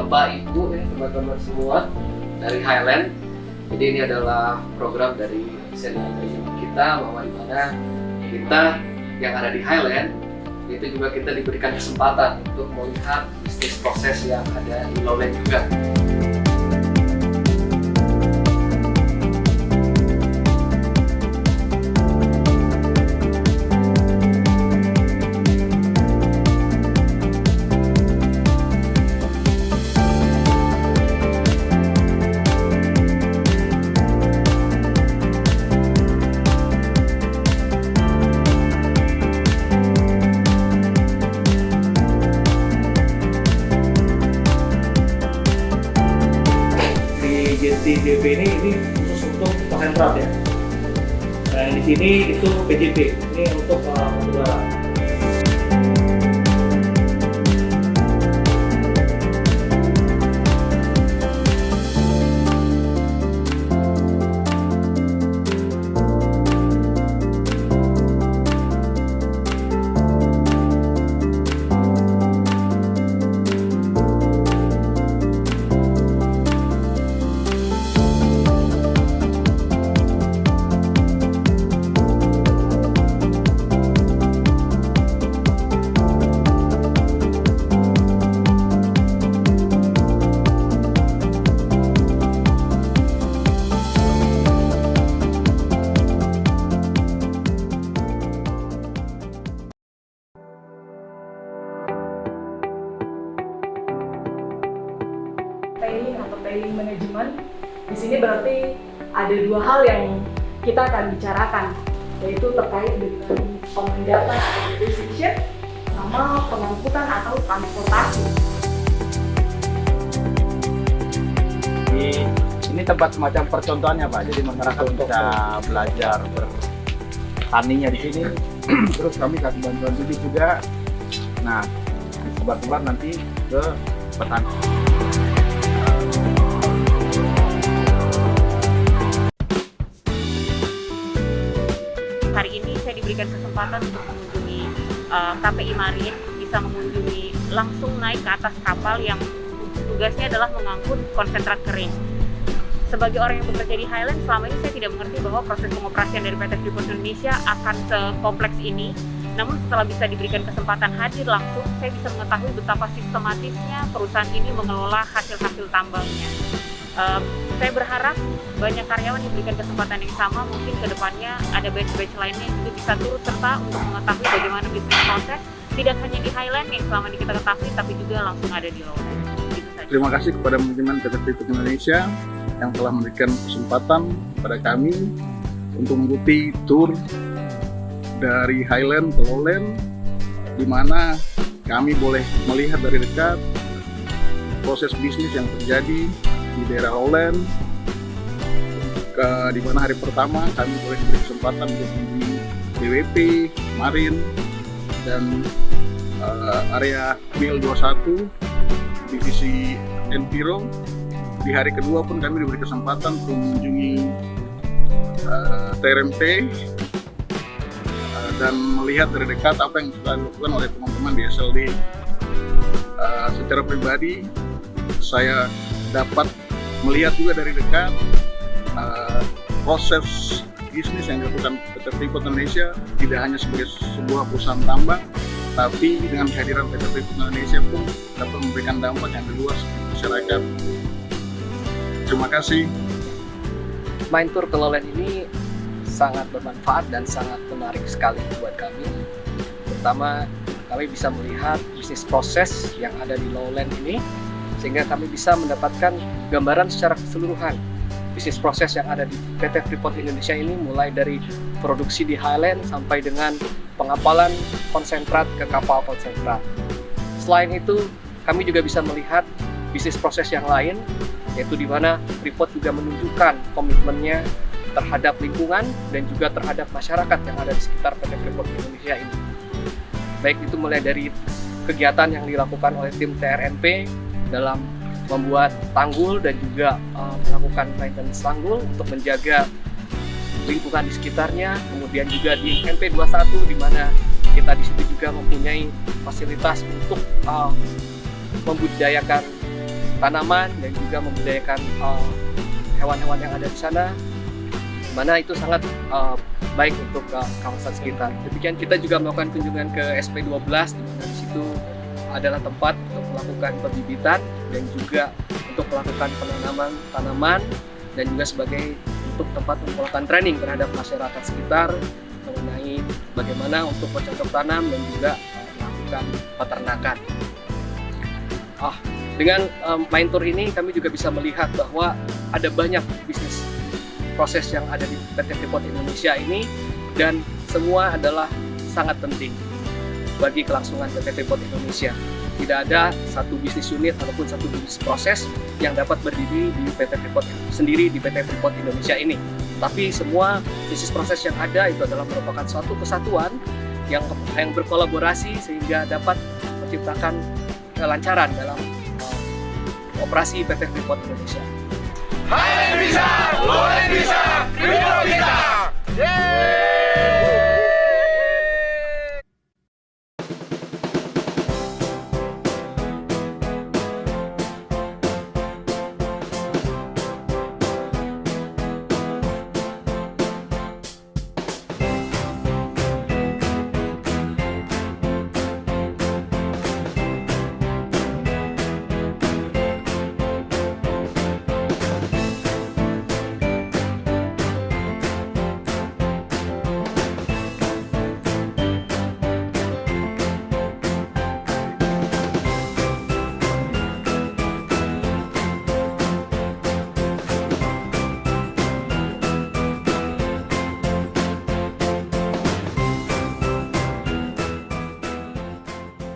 Bapak Ibu ya teman-teman semua dari Highland. Jadi ini adalah program dari senior kita bahwa dimana kita yang ada di Highland itu juga kita diberikan kesempatan untuk melihat bisnis proses yang ada di Lowland juga. JTDB ini khusus untuk konsentrat ya. Nah di sini itu PJP, ini untuk batubara. Tailing atau tailing management di sini berarti ada dua hal yang kita akan bicarakan, yaitu terkait dengan pemindahan atau deposition sama pengangkutan atau transportasi. Ini tempat semacam percontohannya Pak, jadi masyarakat bisa belajar bertaninya di sini. Terus kami kasih bantuan bibit juga. Nah, disebar-sebar nanti ke petani. Hari ini saya diberikan kesempatan untuk mengunjungi KPI Marin, bisa mengunjungi langsung naik ke atas kapal yang tugasnya adalah mengangkut konsentrat kering. Sebagai orang yang bekerja di Highland, selama ini saya tidak mengerti bahwa proses pengoperasian dari PT Freeport Indonesia akan sekompleks ini. Namun setelah bisa diberikan kesempatan hadir langsung, saya bisa mengetahui betapa sistematisnya perusahaan ini mengelola hasil-hasil tambangnya. Saya berharap banyak karyawan diberikan kesempatan yang sama, mungkin ke depannya ada batch-batch lainnya juga bisa turut serta untuk mengetahui bagaimana bisnis proses, tidak hanya di Highland yang selama ini kita ketahui, tapi juga langsung ada di Lowland. Terima kasih kepada manajemen PT Freeport Indonesia yang telah memberikan kesempatan kepada kami untuk mengikuti tour dari Highland ke Lowland, di mana kami boleh melihat dari dekat proses bisnis yang terjadi di daerah Lowland. Di mana hari pertama kami boleh diberi kesempatan untuk mengunjungi BWP, Marin, dan area Mil 21, divisi Enviro. Di hari kedua pun kami diberi kesempatan untuk mengunjungi TRMP dan melihat dari dekat apa yang sudah dilakukan oleh teman-teman di SLD. Secara pribadi, saya dapat melihat juga dari dekat proses bisnis yang dilakukan PT Freeport Indonesia, tidak hanya sebagai sebuah perusahaan tambang, tapi dengan kehadiran PT Freeport Indonesia pun dapat memberikan dampak yang luas masyarakat. Terima kasih. Main tour ke Lowland ini sangat bermanfaat dan sangat menarik sekali buat kami. Pertama, kami bisa melihat bisnis proses yang ada di Lowland ini, sehingga kami bisa mendapatkan gambaran secara keseluruhan bisnis proses yang ada di PT Freeport Indonesia ini, mulai dari produksi di Highland sampai dengan pengapalan konsentrat ke kapal konsentrat. Selain itu, kami juga bisa melihat bisnis proses yang lain, yaitu di mana Freeport juga menunjukkan komitmennya terhadap lingkungan dan juga terhadap masyarakat yang ada di sekitar PT Freeport Indonesia ini. Baik itu mulai dari kegiatan yang dilakukan oleh tim TRMP dalam membuat tanggul dan juga melakukan maintenance tanggul untuk menjaga lingkungan di sekitarnya. Kemudian juga di MP21 di mana kita di situ juga mempunyai fasilitas untuk membudidayakan tanaman dan juga membudidayakan hewan-hewan yang ada di sana, mana itu sangat baik untuk kawasan sekitar. Demikian kita juga melakukan kunjungan ke SP12 di mana di situ adalah tempat untuk melakukan pembibitan dan juga untuk melakukan penanaman tanaman dan juga sebagai untuk tempat melakukan training terhadap masyarakat sekitar mengenai bagaimana untuk bercocok tanam dan juga melakukan peternakan. Dengan main tour ini kami juga bisa melihat bahwa ada banyak bisnis proses yang ada di PT Freeport Indonesia ini dan semua adalah sangat penting bagi kelangsungan PT Freeport Indonesia. Tidak ada satu bisnis unit ataupun satu bisnis proses yang dapat berdiri di PT Freeport sendiri di PT Freeport Indonesia ini. Tapi semua bisnis proses yang ada itu adalah merupakan suatu kesatuan yang berkolaborasi sehingga dapat menciptakan kelancaran dalam operasi PT Freeport Indonesia. Highland bisa, Lowland bisa, Freeport bisa. Yeay!